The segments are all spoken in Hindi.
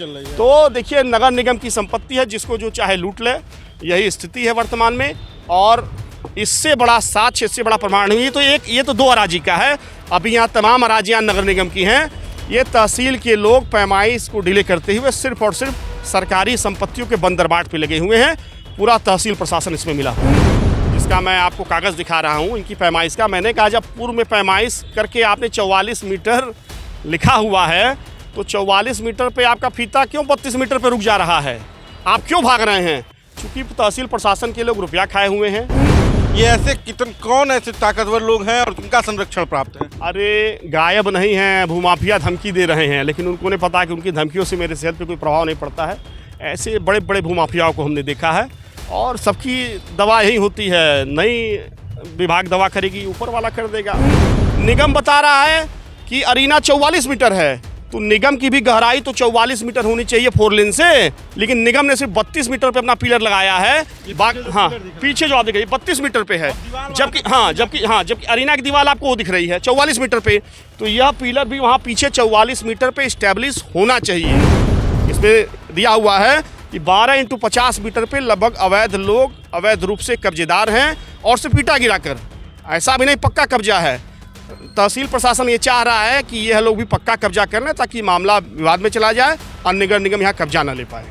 तो देखिए, नगर निगम की संपत्ति है, जिसको जो चाहे लूट ले, यही स्थिति है वर्तमान में। और इससे बड़ा साक्ष्य, इससे बड़ा प्रमाण नहीं, ये तो दो अराजी का है। अभी यहाँ तमाम अराजियाँ नगर निगम की हैं। ये तहसील के लोग पैमाइश को डिले करते हुए सिर्फ और सिर्फ सरकारी संपत्तियों के बंदरबाट पे लगे हुए हैं। पूरा तहसील प्रशासन इसमें मिला, जिसका मैं आपको कागज़ दिखा रहा हूँ इनकी पैमाइश का। मैंने कहा, जब पूर्व में पैमाइश करके आपने 44 मीटर लिखा हुआ है, तो 44 मीटर पे आपका फीता क्यों 32 मीटर पे रुक जा रहा है? आप क्यों भाग रहे हैं? क्योंकि तहसील प्रशासन के लोग रुपया खाए हुए हैं। ये ऐसे कौन ऐसे ताकतवर लोग हैं और उनका संरक्षण प्राप्त है? अरे गायब नहीं हैं, भूमाफिया धमकी दे रहे हैं, लेकिन उनको नहीं पता कि उनकी धमकियों से मेरे सेहत पे कोई प्रभाव नहीं पड़ता है। ऐसे बड़े बड़े भूमाफियाओं को हमने देखा है, और सबकी दवा यही होती है, नई विभाग दवा करेगी, ऊपर वाला कर देगा। निगम बता रहा है कि अरीना 44 मीटर है, तो निगम की भी गहराई तो 44 मीटर होनी चाहिए 4 लेन से, लेकिन निगम ने सिर्फ 32 मीटर पे अपना पिलर लगाया है। हाँ, पीछे जो दिख रही है 32 मीटर पे है, जबकि अरीना की दीवार आपको वो दिख रही है 44 मीटर पे। तो यह पिलर भी वहाँ पीछे 44 मीटर पे इस्टेब्लिश होना चाहिए। इसमें दिया हुआ है कि 12x50 मीटर पे लगभग अवैध लोग अवैध रूप से कब्जेदार हैं, और सिर्फ ईंटा गिराकर। ऐसा भी नहीं, पक्का कब्जा है। तहसील प्रशासन ये चाह रहा है कि यह लोग भी पक्का कब्जा कर लें, ताकि मामला विवाद में चला जाए और नगर निगम यहाँ कब्जा न ले पाए।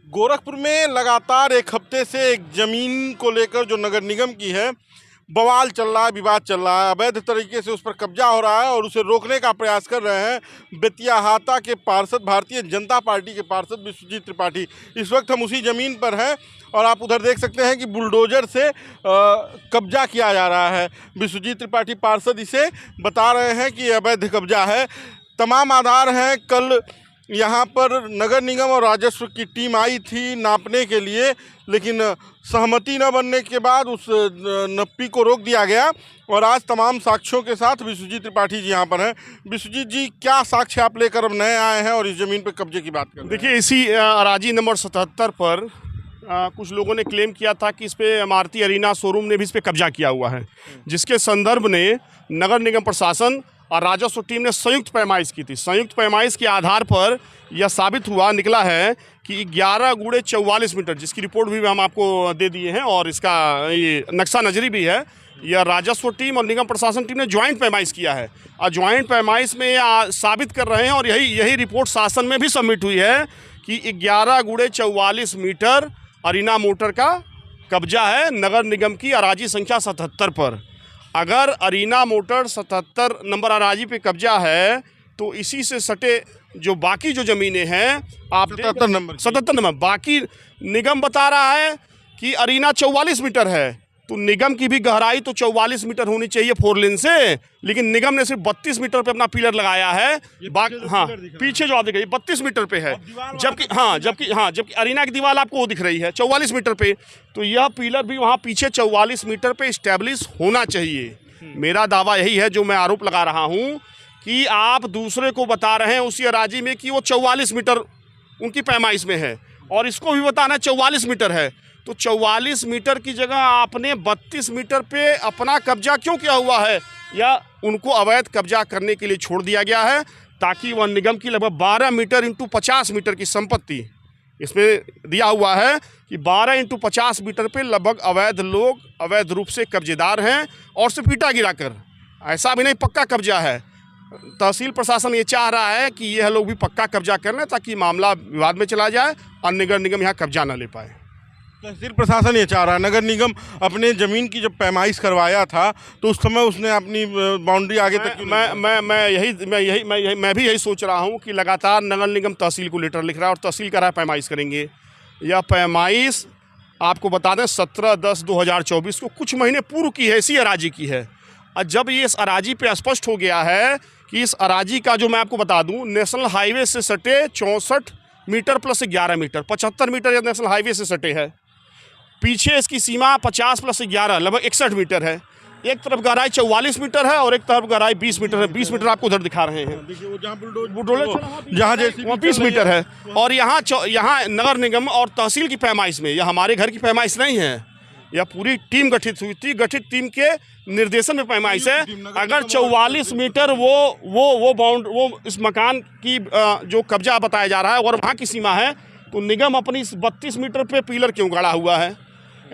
गोरखपुर में लगातार एक हफ्ते से एक जमीन को लेकर जो नगर निगम की है, बवाल चल रहा है, विवाद चल रहा है। अवैध तरीके से उस पर कब्जा हो रहा है और उसे रोकने का प्रयास कर रहे हैं बेतियाहाता के पार्षद, भारतीय जनता पार्टी के पार्षद विश्वजीत त्रिपाठी। इस वक्त हम उसी ज़मीन पर हैं और आप उधर देख सकते हैं कि बुलडोजर से कब्जा किया जा रहा है। विश्वजीत त्रिपाठी पार्षद इसे बता रहे हैं कि अवैध कब्जा है। तमाम आधार हैं। कल यहाँ पर नगर निगम और राजस्व की टीम आई थी नापने के लिए, लेकिन सहमति न बनने के बाद उस नप्पी को रोक दिया गया। और आज तमाम साक्ष्यों के साथ विश्वजीत त्रिपाठी जी यहाँ पर हैं। विश्वजीत जी, क्या साक्ष्य आप लेकर अब नए आए हैं और इस ज़मीन पर कब्जे की बात करें? देखिए, इसी अराजी नंबर 77 पर कुछ लोगों ने क्लेम किया था कि इस पर इमारती अरीना शोरूम ने भी इस पर कब्जा किया हुआ है, जिसके संदर्भ में नगर निगम प्रशासन और राजस्व टीम ने संयुक्त पैमाइश की थी। संयुक्त पैमाइश के आधार पर यह साबित निकला है कि 11 गुणे 44 मीटर, जिसकी रिपोर्ट भी हम आपको दे दिए हैं, और इसका ये नक्शा नजरी भी है। यह राजस्व टीम और निगम प्रशासन टीम ने ज्वाइंट पैमाइश किया है, और ज्वाइंट पैमाइश में साबित कर रहे हैं, और यही रिपोर्ट शासन में भी सबमिट हुई है कि 11 गुणे 44 मीटर अरीना मोटर का कब्जा है नगर निगम की अराजी संख्या 77 पर। अगर अरीना मोटर 77 नंबर अराजी पे कब्जा है, तो इसी से सटे जो बाकी जो ज़मीनें हैं, आप 77 नंबर, बाकी निगम बता रहा है कि अरीना 44 मीटर है, तो निगम की भी गहराई तो 44 मीटर होनी चाहिए 4 लेन से, लेकिन निगम ने सिर्फ 32 मीटर पे अपना पिलर लगाया है। हाँ, पीछे जो दिख रही है 32 मीटर पे है, जबकि अरीना की दीवार आपको वो दिख रही है 44 मीटर पे। तो यह पिलर भी वहाँ पीछे 44 मीटर पे इस्टेब्लिश होना चाहिए। मेरा दावा यही है, जो मैं आरोप लगा रहा हूँ, कि आप दूसरे को बता रहे हैं उसी अराजी में कि वो 44 मीटर उनकी पैमाइश में है, और इसको भी बताना 44 मीटर है। तो 44 मीटर की जगह आपने 32 मीटर पे अपना कब्जा क्यों किया हुआ है, या उनको अवैध कब्जा करने के लिए छोड़ दिया गया है, ताकि वह निगम की लगभग 12 मीटर इंटू 50 मीटर की संपत्ति, इसमें दिया हुआ है कि 12x50 मीटर पे लगभग अवैध लोग अवैध रूप से कब्जेदार हैं, और सिर्फ ईंटा गिराकर। ऐसा भी नहीं, पक्का कब्जा है। तहसील प्रशासन ये चाह रहा है कि यह लोग भी पक्का कब्जा कर लें, ताकि मामला विवाद में चला जाए और नगर निगम यहाँ कब्जा न ले पाए। तहसील प्रशासन ये चाह रहा है। नगर निगम अपने ज़मीन की जब पैमाइश करवाया था, तो उस समय उसने अपनी बाउंड्री आगे तक मैं भी यही सोच रहा हूँ कि लगातार नगर निगम तहसील को लेटर लिख रहा है, और तहसील कह रहा है पैमाइश करेंगे। यह पैमाइश आपको बता दें 17/10/2024 को कुछ महीने पूर्व की है, इसी अराजी की है। और जब ये इस अराजी पे स्पष्ट हो गया है कि इस अराजी का, जो मैं आपको बता दूं, नेशनल हाईवे से सटे 64 meter plus 11 meter, 75 meter national highway से सटे है। पीछे इसकी सीमा 50 प्लस 11 लगभग 61 मीटर है। एक तरफ गहराई 44 मीटर है और एक तरफ गहराई 20 मीटर है। 20 मीटर आपको उधर दिखा रहे हैं, जहाँ जैसे 20 मीटर है। और यहाँ नगर निगम और तहसील की पैमाइश में, यह हमारे घर की पैमाइश नहीं है, यह पूरी टीम गठित हुई थी। गठित टीम के निर्देशन में पैमाइश है। अगर 44 मीटर वो इस मकान की जो कब्जा बताया जा रहा है और वहाँ की सीमा है, तो निगम अपनी इस 32 मीटर पे पिलर क्यों गाड़ा हुआ है?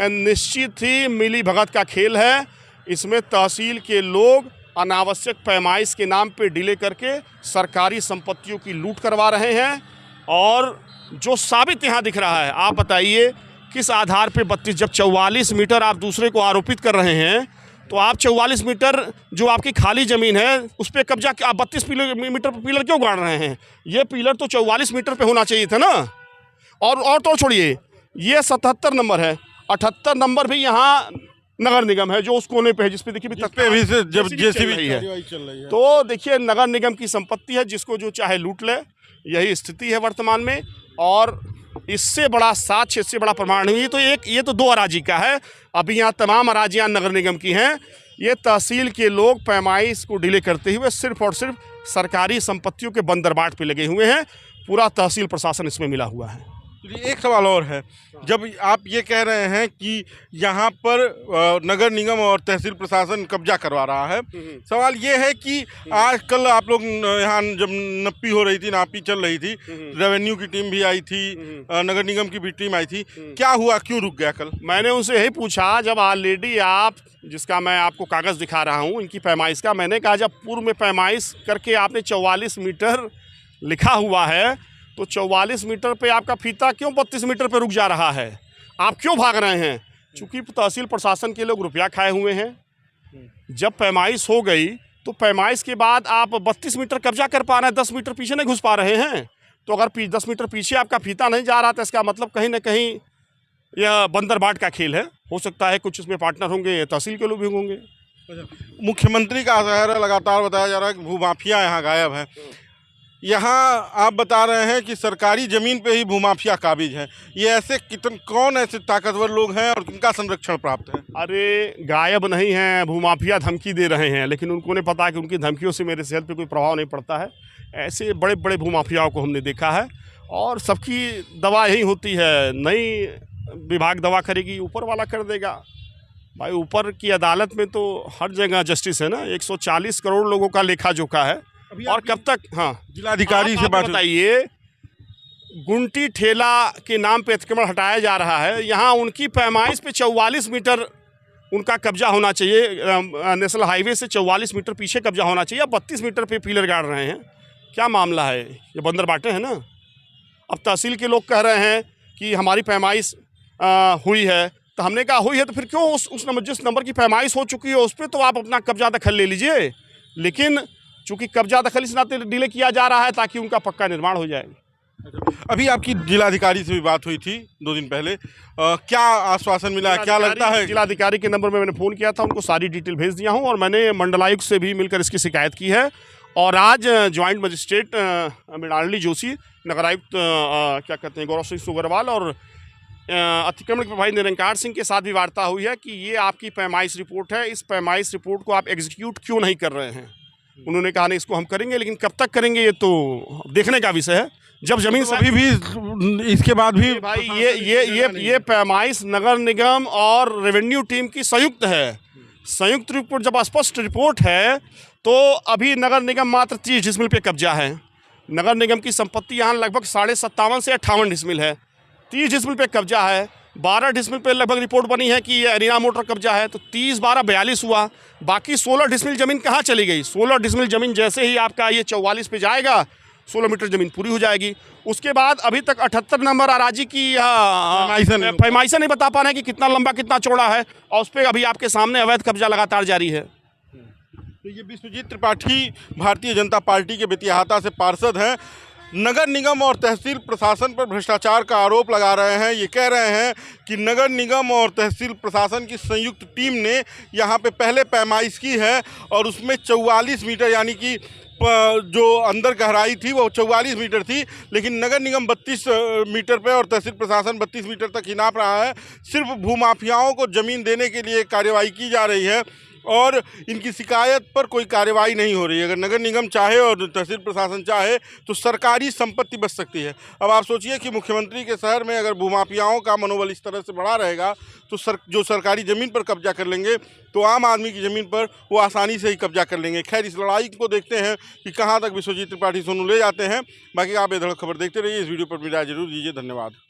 निश्चित ही मिली भगत का खेल है। इसमें तहसील के लोग अनावश्यक पैमाइश के नाम पे डिले करके सरकारी संपत्तियों की लूट करवा रहे हैं। और जो साबित यहाँ दिख रहा है, आप बताइए किस आधार पे 32, जब 44 मीटर आप दूसरे को आरोपित कर रहे हैं, तो आप 44 मीटर जो आपकी खाली ज़मीन है उस पर कब्जा, आप 32 मीटर पर पिलर क्यों गाड़ रहे हैं? ये पिलर तो 44 मीटर पे होना चाहिए था ना। और तो छोड़िए, ये 77 नंबर है, 78 नंबर भी यहाँ नगर निगम है जो उस कोने पे है, जिस पे देखिए भी जब जेसीबी है। तो देखिए, नगर निगम की संपत्ति है, जिसको जो चाहे लूट ले, यही स्थिति है वर्तमान में। और इससे बड़ा साक्ष्य, इससे बड़ा प्रमाण नहीं, तो ये तो 2 अराजी का है। अभी यहाँ तमाम अराजियाँ नगर निगम की हैं। ये तहसील के लोग पैमाइश को डिले करते हुए सिर्फ और सिर्फ सरकारी संपत्तियों के बंदरबाट पे लगे हुए हैं। पूरा तहसील प्रशासन इसमें मिला हुआ है। एक सवाल और है, जब आप ये कह रहे हैं कि यहाँ पर नगर निगम और तहसील प्रशासन कब्जा करवा रहा है, सवाल ये है कि आज कल आप लोग यहाँ जब नप्पी हो रही थी, नापी चल रही थी, रेवेन्यू की टीम भी आई थी, नगर निगम की भी टीम आई थी, क्या हुआ, क्यों रुक गया कल? मैंने उनसे यही पूछा, जब ऑलरेडी आप, जिसका मैं आपको कागज़ दिखा रहा हूँ इनकी पैमाइश का, मैंने कहा जब पूर्व में पैमाइश करके आपने 44 मीटर लिखा हुआ है, तो 44 मीटर पे आपका फीता क्यों 32 मीटर पे रुक जा रहा है? आप क्यों भाग रहे हैं? चूंकि तहसील प्रशासन के लोग रुपया खाए हुए हैं। जब पैमाइश हो गई तो पैमाइश के बाद आप 32 मीटर कब्जा कर पा रहे हैं, 10 मीटर पीछे नहीं घुस पा रहे हैं। तो अगर 10 मीटर पीछे आपका फीता नहीं जा रहा, तो इसका मतलब कहीं ना कहीं यह बंदरबाट का खेल है। हो सकता है कुछ इसमें पार्टनर होंगे, तहसील के लोग भी होंगे। मुख्यमंत्री का असर है, लगातार बताया जा रहा है कि भूमाफिया यहाँ गायब है। यहाँ आप बता रहे हैं कि सरकारी ज़मीन पे ही भूमाफिया काबिज है। ये ऐसे कौन ऐसे ताकतवर लोग हैं और किनका संरक्षण प्राप्त है? अरे गायब नहीं हैं, भूमाफिया धमकी दे रहे हैं, लेकिन उनको नहीं पता कि उनकी धमकियों से मेरे सेहत पे कोई प्रभाव नहीं पड़ता है। ऐसे बड़े बड़े भूमाफियाओं को हमने देखा है, और सबकी दवा यही होती है, नई विभाग दवा करेगी, ऊपर वाला कर देगा। भाई, ऊपर की अदालत में तो हर जगह जस्टिस है ना। 140 करोड़ लोगों का लेखा जोखा है। और कब तक? हाँ, जिलाधिकारी से बात बताइए, गुंटी ठेला के नाम पे अतिक्रमण हटाया जा रहा है। यहाँ उनकी पैमाइश पे 44 मीटर उनका कब्जा होना चाहिए, नेशनल हाईवे से 44 मीटर पीछे कब्जा होना चाहिए। अब 32 मीटर पे पिलर गाड़ रहे हैं, क्या मामला है? ये बंदरबाटें हैं ना। अब तहसील के लोग कह रहे हैं कि हमारी पैमाइश हुई है, तो हमने कहा हुई है तो फिर क्यों उस नंबर, जिस नंबर की पैमाइश हो चुकी है उस पर तो आप अपना कब्जा दखल ले लीजिए। लेकिन चूंकि कब्जा दखल इस नाते डिले किया जा रहा है ताकि उनका पक्का निर्माण हो जाए। अभी आपकी जिलाधिकारी से भी बात हुई थी 2 दिन पहले, क्या आश्वासन मिला है, क्या लगता है? जिलाधिकारी के नंबर में मैंने फ़ोन किया था, उनको सारी डिटेल भेज दिया हूँ, और मैंने मंडलायुक्त से भी मिलकर इसकी शिकायत की है। और आज ज्वाइंट मजिस्ट्रेट मृणालिनी जोशी, नगर आयुक्त क्या कहते हैं गौरव सिंह सोगरवाल, और अतिक्रमण के प्रभारी निरंकार सिंह के साथ भी वार्ता हुई है कि ये आपकी पैमाइश रिपोर्ट है, इस पैमाइश रिपोर्ट को आप एग्जीक्यूट क्यों नहीं कर रहे हैं? उन्होंने कहा नहीं, इसको हम करेंगे, लेकिन कब तक करेंगे ये तो देखने का विषय है। जब जमीन तो अभी भी इसके बाद भी भाई ये पैमाइश नगर निगम और रेवेन्यू टीम की संयुक्त है। संयुक्त रिपोर्ट जब स्पष्ट रिपोर्ट है, तो अभी नगर निगम मात्र 30 डिसमिल पे कब्जा है। नगर निगम की संपत्ति यहाँ लगभग 57.5 से 58 डिसमिल है। 30 डिसमिल पे कब्जा है। 12 डिसमिल पे लगभग रिपोर्ट बनी है कि ये अरीना मोटर कब्जा है, तो 30 12 42 हुआ। बाकी 16 डिसमिल ज़मीन कहाँ चली गई? 16 डिसमिल ज़मीन जैसे ही आपका ये 44 पे जाएगा, 16 मीटर ज़मीन पूरी हो जाएगी। उसके बाद अभी तक 78 नंबर अराजी की पैमाइशा नहीं बता पा रहे हैं कि कितना लंबा कितना चौड़ा है, और उस पर अभी आपके सामने अवैध कब्जा लगातार जारी है। तो ये विश्वजीत त्रिपाठी भारतीय जनता पार्टी के बेतिहाता से पार्षद हैं। नगर निगम और तहसील प्रशासन पर भ्रष्टाचार का आरोप लगा रहे हैं। ये कह रहे हैं कि नगर निगम और तहसील प्रशासन की संयुक्त टीम ने यहाँ पे पहले पैमाइश की है, और उसमें 44 मीटर यानी कि जो अंदर गहराई थी वो 44 मीटर थी, लेकिन नगर निगम 32 मीटर पे और तहसील प्रशासन 32 मीटर तक ही नाप रहा है। सिर्फ भूमाफियाओं को ज़मीन देने के लिए कार्यवाही की जा रही है, और इनकी शिकायत पर कोई कार्रवाई नहीं हो रही है। अगर नगर निगम चाहे और तहसील प्रशासन चाहे तो सरकारी संपत्ति बच सकती है। अब आप सोचिए कि मुख्यमंत्री के शहर में अगर भूमाफियाओं का मनोबल इस तरह से बढ़ा रहेगा तो जो सरकारी ज़मीन पर कब्जा कर लेंगे तो आम आदमी की ज़मीन पर वो आसानी से ही कब्जा कर लेंगे। खैर, इस लड़ाई को देखते हैं कि कहाँ तक विश्वजीत त्रिपाठी सोनू ले जाते हैं। बाकी आप बेधड़क खबर देखते रहिए। इस वीडियो पर मेरी राय जरूर दीजिए। धन्यवाद।